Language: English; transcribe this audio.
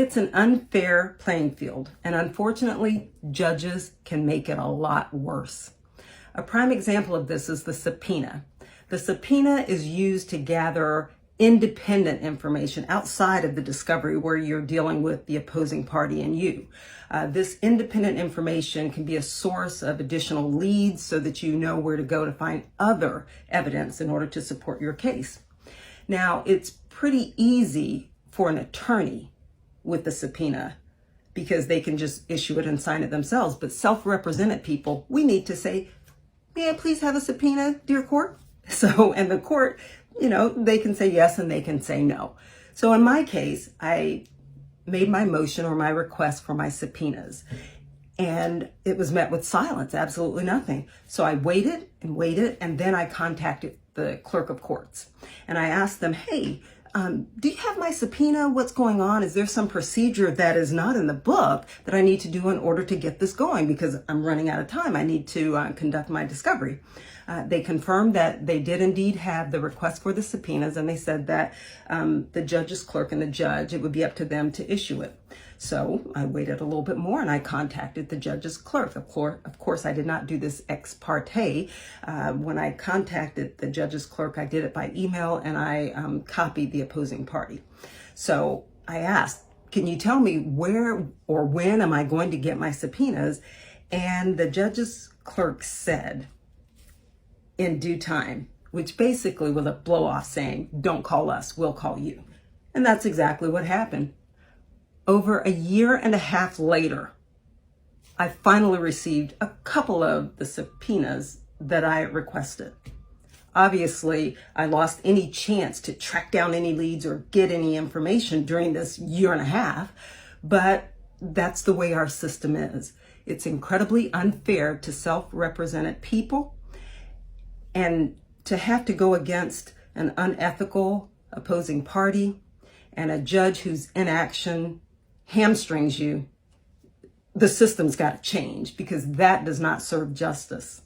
It's an unfair playing field, and unfortunately, judges can make it a lot worse. A prime example of this is the subpoena. The subpoena is used to gather independent information outside of the discovery where you're dealing with the opposing party and you. This independent information can be a source of additional leads so that you know where to go to find other evidence in order to support your case. Now, it's pretty easy for an attorney with the subpoena because they can just issue it and sign it themselves. But self-represented people, we need to say, may I please have a subpoena, dear court? So, and the court, they can say yes and they can say no. So in my case, I made my motion or my request for my subpoenas, and it was met with silence, absolutely nothing. So I waited and waited, and then I contacted the clerk of courts and I asked them, hey, do you have my subpoena? What's going on? Is there some procedure that is not in the book that I need to do in order to get this going? Because I'm running out of time. I need to conduct my discovery. They confirmed that they did indeed have the request for the subpoenas, and they said that the judge's clerk and the judge, it would be up to them to issue it. So I waited a little bit more and I contacted the judge's clerk. Of course, I did not do this ex parte. When I contacted the judge's clerk, I did it by email and I copied the opposing party. So I asked, can you tell me where or when am I going to get my subpoenas? And the judge's clerk said, in due time, which basically was a blow off saying, don't call us, we'll call you. And that's exactly what happened. Over a year and a half later, I finally received a couple of the subpoenas that I requested. Obviously, I lost any chance to track down any leads or get any information during this year and a half, but that's the way our system is. It's incredibly unfair to self-represented people, and to have to go against an unethical opposing party and a judge whose inaction hamstrings you, the system's got to change because that does not serve justice.